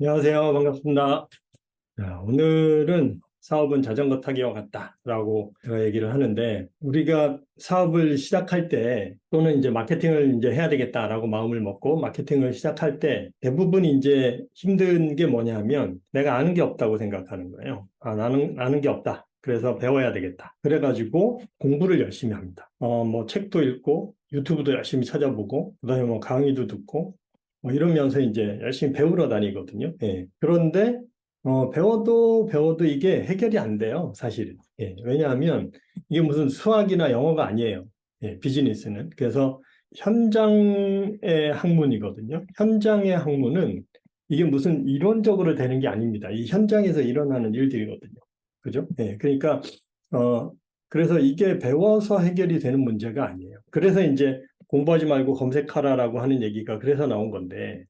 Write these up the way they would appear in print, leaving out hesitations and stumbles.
안녕하세요. 반갑습니다. 자, 오늘은 사업은 자전거 타기와 같다라고 제가 얘기를 하는데, 우리가 사업을 시작할 때 또는 이제 마케팅을 이제 해야 되겠다라고 마음을 먹고 마케팅을 시작할 때 대부분 이제 힘든 게 뭐냐면 내가 아는 게 없다고 생각하는 거예요. 나는 아는 게 없다. 그래서 배워야 되겠다. 그래가지고 공부를 열심히 합니다. 뭐 책도 읽고 유튜브도 열심히 찾아보고 그다음에 뭐 강의도 듣고 뭐 이러면서 이제 열심히 배우러 다니거든요. 예. 그런데 배워도 이게 해결이 안 돼요, 사실은. 예, 왜냐하면 이게 무슨 수학이나 영어가 아니에요. 예, 비즈니스는. 그래서 현장의 학문이거든요. 현장의 학문은 이게 무슨 이론적으로 되는 게 아닙니다. 이 현장에서 일어나는 일들이거든요. 그죠? 예, 그러니까, 어, 그래서 이게 배워서 해결이 되는 문제가 아니에요. 그래서 이제 공부하지 말고 검색하라라고 하는 얘기가 그래서 나온 건데,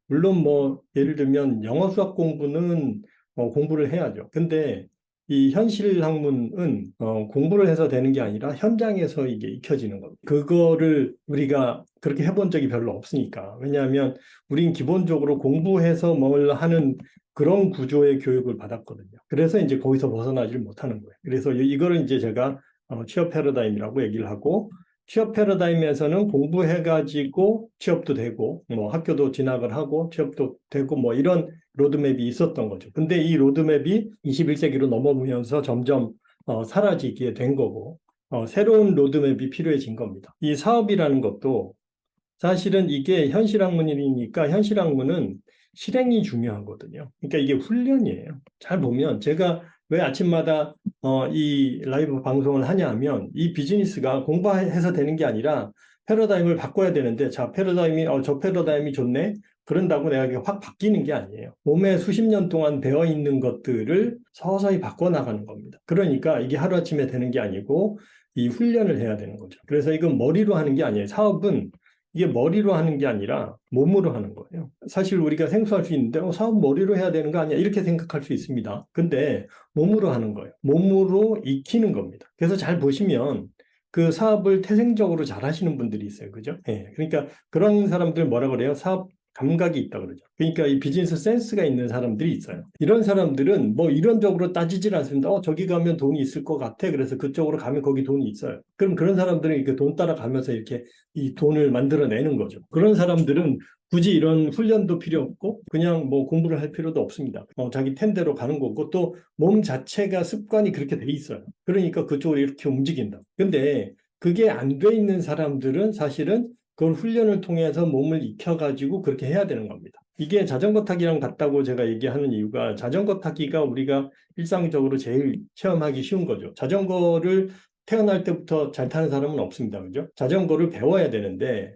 물론 뭐 예를 들면 영어 수학 공부는 공부를 해야죠. 근데 이 현실 학문은 공부를 해서 되는 게 아니라 현장에서 이게 익혀지는 겁니다. 그거를 우리가 그렇게 해본 적이 별로 없으니까. 왜냐하면 우린 기본적으로 공부해서 뭘 하는 그런 구조의 교육을 받았거든요. 그래서 이제 거기서 벗어나질 못하는 거예요. 그래서 이거를 이제 제가 취업 패러다임이라고 얘기를 하고, 취업 패러다임에서는 공부해가지고 취업도 되고, 뭐 학교도 진학을 하고 취업도 되고, 뭐 이런 로드맵이 있었던 거죠. 근데 이 로드맵이 21세기로 넘어오면서 점점 사라지게 된 거고, 새로운 로드맵이 필요해진 겁니다. 이 사업이라는 것도 사실은 이게 현실학문이니까 현실학문은 실행이 중요하거든요. 그러니까 이게 훈련이에요. 잘 보면 제가 왜 아침마다 이 라이브 방송을 하냐 하면 이 비즈니스가 공부해서 되는 게 아니라 패러다임을 바꿔야 되는데, 자, 패러다임이 저 패러다임이 좋네. 그런다고 내가 이게 확 바뀌는 게 아니에요. 몸에 수십 년 동안 배어 있는 것들을 서서히 바꿔 나가는 겁니다. 그러니까 이게 하루아침에 되는 게 아니고 이 훈련을 해야 되는 거죠. 그래서 이건 머리로 하는 게 아니에요. 사업은 이게 머리로 하는 게 아니라 몸으로 하는 거예요. 사실 우리가 생소할 수 있는데, 사업 머리로 해야 되는 거 아니야? 이렇게 생각할 수 있습니다. 근데 몸으로 하는 거예요. 몸으로 익히는 겁니다. 그래서 잘 보시면 그 사업을 태생적으로 잘 하시는 분들이 있어요. 그죠? 예. 그러니까 그런 사람들 뭐라 그래요? 사업 감각이 있다 그러죠. 그러니까 이 비즈니스 센스가 있는 사람들이 있어요. 이런 사람들은 뭐 이론적으로 따지질 않습니다. 저기 가면 돈이 있을 것 같아. 그래서 그쪽으로 가면 거기 돈이 있어요. 그럼 그런 사람들은 이렇게 돈 따라가면서 이렇게 이 돈을 만들어내는 거죠. 그런 사람들은 굳이 이런 훈련도 필요 없고 그냥 뭐 공부를 할 필요도 없습니다. 자기 텐대로 가는 거고 또 몸 자체가 습관이 그렇게 돼 있어요. 그러니까 그쪽으로 이렇게 움직인다. 근데 그게 안 돼 있는 사람들은 사실은 그걸 훈련을 통해서 몸을 익혀가지고 그렇게 해야 되는 겁니다. 이게 자전거 타기랑 같다고 제가 얘기하는 이유가, 자전거 타기가 우리가 일상적으로 제일 체험하기 쉬운 거죠. 자전거를 태어날 때부터 잘 타는 사람은 없습니다. 그죠? 자전거를 배워야 되는데,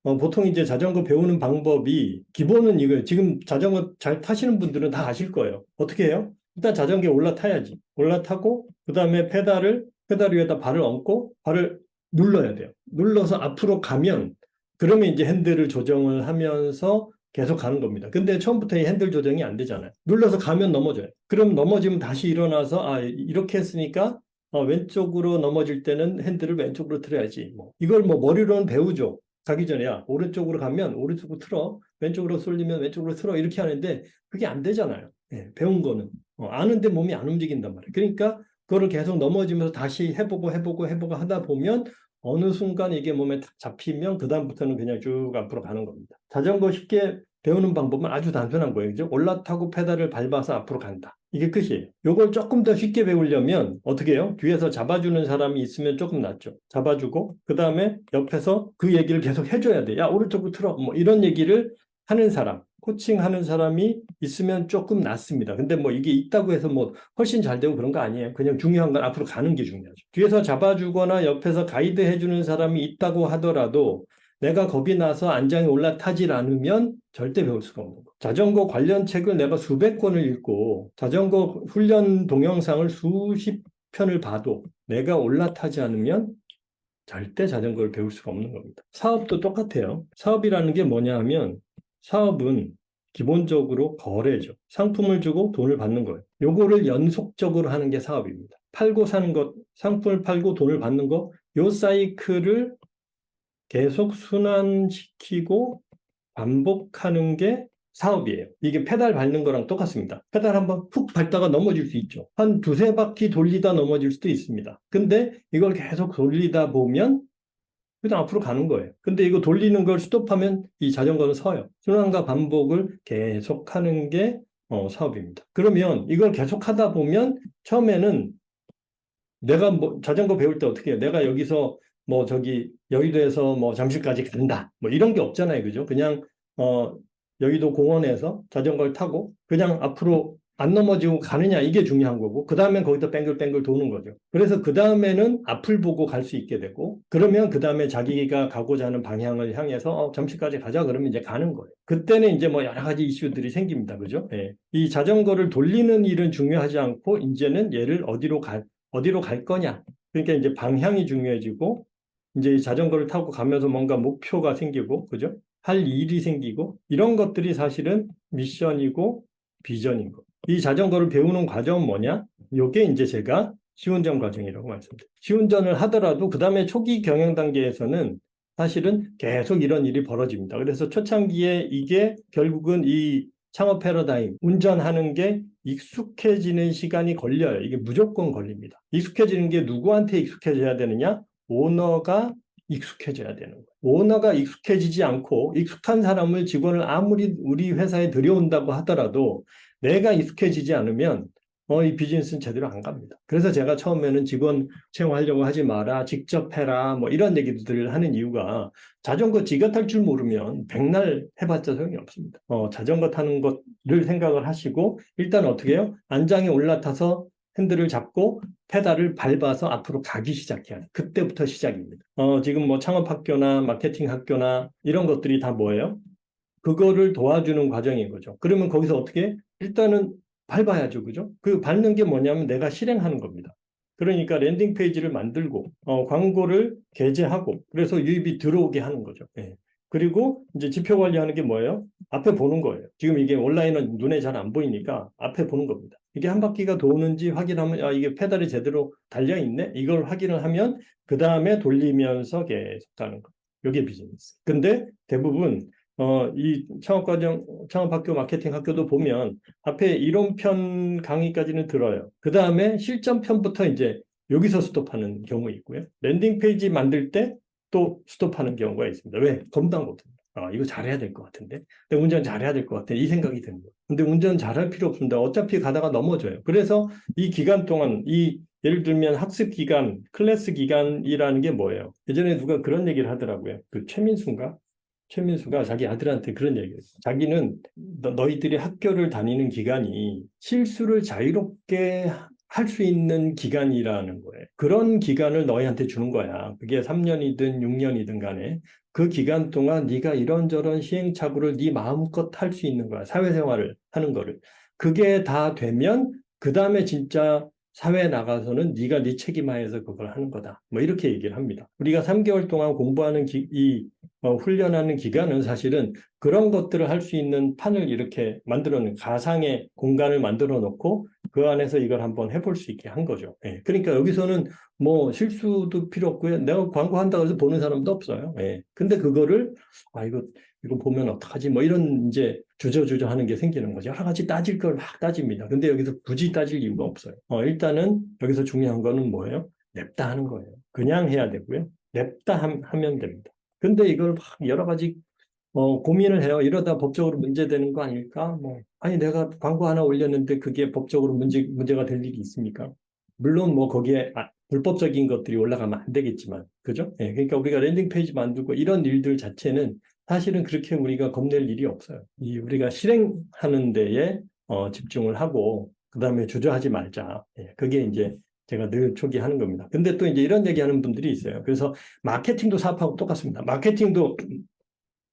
보통 이제 자전거 배우는 방법이 기본은 이거예요. 지금 자전거 잘 타시는 분들은 다 아실 거예요. 어떻게 해요? 일단 자전거에 올라타야지. 올라타고, 그 다음에 페달 위에다 발을 얹고, 발을 눌러야 돼요. 눌러서 앞으로 가면, 그러면 이제 핸들을 조정을 하면서 계속 가는 겁니다. 근데 처음부터 이 핸들 조정이 안 되잖아요. 눌러서 가면 넘어져요. 그럼 넘어지면 다시 일어나서, 이렇게 했으니까 왼쪽으로 넘어질 때는 핸들을 왼쪽으로 틀어야지. 뭐 이걸 뭐 머리로는 배우죠. 가기 전에 야 오른쪽으로 가면 오른쪽으로 틀어, 왼쪽으로 쏠리면 왼쪽으로 틀어, 이렇게 하는데 그게 안 되잖아요. 예, 배운 거는 아는데 몸이 안 움직인단 말이에요. 그러니까 그거를 계속 넘어지면서 다시 해보고 하다 보면 어느 순간 이게 몸에 탁 잡히면 그 다음부터는 그냥 쭉 앞으로 가는 겁니다. 자전거 쉽게 배우는 방법은 아주 단순한 거예요. 그죠? 올라타고 페달을 밟아서 앞으로 간다. 이게 끝이에요. 요걸 조금 더 쉽게 배우려면 어떻게 해요? 뒤에서 잡아주는 사람이 있으면 조금 낫죠. 잡아주고, 그 다음에 옆에서 그 얘기를 계속 해줘야 돼. 야, 오른쪽으로 틀어. 뭐 이런 얘기를 하는 사람, 코칭하는 사람이 있으면 조금 낫습니다. 근데 뭐 이게 있다고 해서 뭐 훨씬 잘 되고 그런 거 아니에요. 그냥 중요한 건 앞으로 가는 게 중요하죠. 뒤에서 잡아주거나 옆에서 가이드 해주는 사람이 있다고 하더라도 내가 겁이 나서 안장에 올라타질 않으면 절대 배울 수가 없는 거. 자전거 관련 책을 내가 수백 권을 읽고 자전거 훈련 동영상을 수십 편을 봐도 내가 올라타지 않으면 절대 자전거를 배울 수가 없는 겁니다. 사업도 똑같아요. 사업이라는 게 뭐냐 하면 사업은 기본적으로 거래죠. 상품을 주고 돈을 받는 거예요. 요거를 연속적으로 하는 게 사업입니다. 팔고 사는 것, 상품을 팔고 돈을 받는 거, 요 사이클을 계속 순환시키고 반복하는 게 사업이에요. 이게 페달 밟는 거랑 똑같습니다. 페달 한번 푹 밟다가 넘어질 수 있죠. 한 두세 바퀴 돌리다 넘어질 수도 있습니다. 근데 이걸 계속 돌리다 보면 그냥 앞으로 가는 거예요. 근데 이거 돌리는 걸 스톱하면 이 자전거는 서요. 순환과 반복을 계속하는 게 사업입니다. 그러면 이걸 계속하다 보면 처음에는 내가 뭐 자전거 배울 때 어떻게 해요? 내가 여기서 뭐 저기 여의도에서 뭐 잠실까지 간다. 뭐 이런 게 없잖아요. 그죠? 그냥 여의도 공원에서 자전거를 타고 그냥 앞으로 안 넘어지고 가느냐 이게 중요한 거고 그 다음엔 거기서 뱅글뱅글 도는 거죠. 그래서 그 다음에는 앞을 보고 갈 수 있게 되고 그러면 그 다음에 자기가 가고자 하는 방향을 향해서 잠실까지 가자 그러면 이제 가는 거예요. 그때는 이제 뭐 여러 가지 이슈들이 생깁니다. 그죠? 예. 이 자전거를 돌리는 일은 중요하지 않고 이제는 얘를 어디로 갈 거냐. 그러니까 이제 방향이 중요해지고 이제 이 자전거를 타고 가면서 뭔가 목표가 생기고 그죠? 할 일이 생기고 이런 것들이 사실은 미션이고 비전인 거. 이 자전거를 배우는 과정은 뭐냐? 이게 이제 제가 시운전 과정이라고 말씀드립니다. 시운전을 하더라도 그 다음에 초기 경영 단계에서는 사실은 계속 이런 일이 벌어집니다. 그래서 초창기에 이게 결국은 이 창업 패러다임, 운전하는 게 익숙해지는 시간이 걸려요. 이게 무조건 걸립니다. 익숙해지는 게 누구한테 익숙해져야 되느냐? 오너가 익숙해져야 되는 거예요. 오너가 익숙해지지 않고 익숙한 사람을 직원을 아무리 우리 회사에 들여온다고 하더라도 내가 익숙해지지 않으면 이 비즈니스는 제대로 안 갑니다. 그래서 제가 처음에는 직원 채용하려고 하지 마라, 직접 해라, 뭐 이런 얘기들을 하는 이유가 자전거 지가 탈 줄 모르면 백날 해봤자 소용이 없습니다. 자전거 타는 것을 생각을 하시고 일단 어떻게 해요? 안장에 올라타서 핸들을 잡고 페달을 밟아서 앞으로 가기 시작해야 돼요. 그때부터 시작입니다. 지금 뭐 창업학교나 마케팅 학교나 이런 것들이 다 뭐예요? 그거를 도와주는 과정인 거죠. 그러면 거기서 어떻게? 일단은 밟아야죠. 그죠? 그 밟는 게 뭐냐면 내가 실행하는 겁니다. 그러니까 랜딩 페이지를 만들고, 광고를 게재하고, 그래서 유입이 들어오게 하는 거죠. 예. 그리고 이제 지표 관리하는 게 뭐예요? 앞에 보는 거예요. 지금 이게 온라인은 눈에 잘 안 보이니까 앞에 보는 겁니다. 이게 한 바퀴가 도는지 확인하면, 이게 페달이 제대로 달려있네? 이걸 확인을 하면, 그 다음에 돌리면서 계속 가는 거. 이게 비즈니스. 근데 대부분 이 창업과정, 창업학교, 마케팅학교도 보면 앞에 이론편 강의까지는 들어요. 그 다음에 실전편부터 이제 여기서 스톱하는 경우 있고요. 랜딩 페이지 만들 때 또 스톱하는 경우가 있습니다. 왜? 검도 못합니다. 이거 잘해야 될 것 같은데. 근데 운전 잘해야 될 것 같아. 이 생각이 드는 거예요. 근데 운전 잘할 필요 없습니다. 어차피 가다가 넘어져요. 그래서 이 기간 동안 예를 들면 학습 기간, 클래스 기간이라는 게 뭐예요? 예전에 누가 그런 얘기를 하더라고요. 그 최민수가 자기 아들한테 그런 얘기를 했어요. 자기는 너희들이 학교를 다니는 기간이 실수를 자유롭게 할 수 있는 기간이라는 거예요. 그런 기간을 너희한테 주는 거야. 그게 3년이든 6년이든 간에 그 기간 동안 네가 이런저런 시행착오를 네 마음껏 할 수 있는 거야. 사회생활을 하는 거를. 그게 다 되면 그 다음에 진짜 사회에 나가서는 네가 네 책임하에서 그걸 하는 거다. 뭐 이렇게 얘기를 합니다. 우리가 3개월 동안 공부하는 훈련하는 기간은 사실은 그런 것들을 할 수 있는 판을 이렇게 만들어 놓은 가상의 공간을 만들어 놓고 그 안에서 이걸 한번 해볼 수 있게 한 거죠. 예. 그러니까 여기서는 뭐 실수도 필요 없고요. 내가 광고한다고 해서 보는 사람도 없어요. 예. 근데 그거를 이거 보면 어떡하지? 뭐 이런 이제 주저주저 하는 게 생기는 거죠. 여러 가지 따질 걸 막 따집니다. 근데 여기서 굳이 따질 이유가 없어요. 일단은 여기서 중요한 거는 뭐예요? 냅다 하는 거예요. 그냥 해야 되고요. 냅다 하면 됩니다. 근데 이걸 막 여러 가지 고민을 해요. 이러다 법적으로 문제되는 거 아닐까? 아니 내가 광고 하나 올렸는데 그게 법적으로 문제가 될 일이 있습니까? 물론 뭐 거기에 불법적인 것들이 올라가면 안 되겠지만, 그죠? 예, 그러니까 우리가 랜딩 페이지 만들고 이런 일들 자체는 사실은 그렇게 우리가 겁낼 일이 없어요. 우리가 실행하는 데에 집중을 하고 그 다음에 주저하지 말자. 예, 그게 이제 제가 늘 초기하는 겁니다. 근데 또 이제 이런 얘기하는 분들이 있어요. 그래서 마케팅도 사업하고 똑같습니다. 마케팅도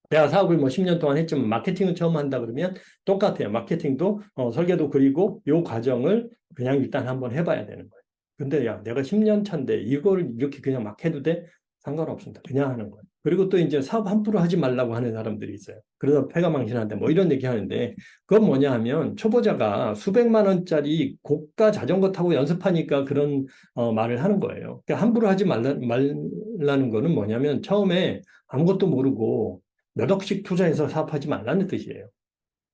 내가 사업을 뭐 10년 동안 했지만 마케팅을 처음 한다 그러면 똑같아요. 마케팅도 설계도 그리고 요 과정을 그냥 일단 한번 해봐야 되는 거예요. 근데 야, 내가 10년 차인데 이걸 이렇게 그냥 막 해도 돼? 상관없습니다. 그냥 하는 거예요. 그리고 또 이제 사업 함부로 하지 말라고 하는 사람들이 있어요. 그래서 패가망신한데 뭐 이런 얘기 하는데 그건 뭐냐 하면 초보자가 수백만 원짜리 고가 자전거 타고 연습하니까 그런 말을 하는 거예요. 그러니까 함부로 하지 말라는 거는 뭐냐면 처음에 아무것도 모르고 몇 억씩 투자해서 사업하지 말라는 뜻이에요.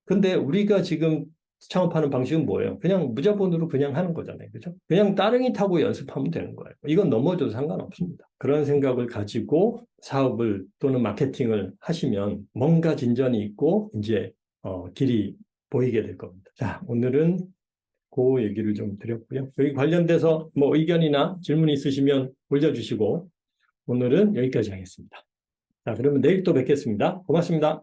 근데 우리가 지금 창업하는 방식은 뭐예요? 그냥 무자본으로 그냥 하는 거잖아요. 그죠? 그냥 따릉이 타고 연습하면 되는 거예요. 이건 넘어져도 상관없습니다. 그런 생각을 가지고 사업을 또는 마케팅을 하시면 뭔가 진전이 있고 이제 길이 보이게 될 겁니다. 자, 오늘은 그 얘기를 좀 드렸고요. 여기 관련돼서 뭐 의견이나 질문 있으시면 올려주시고 오늘은 여기까지 하겠습니다. 자, 그러면 내일 또 뵙겠습니다. 고맙습니다.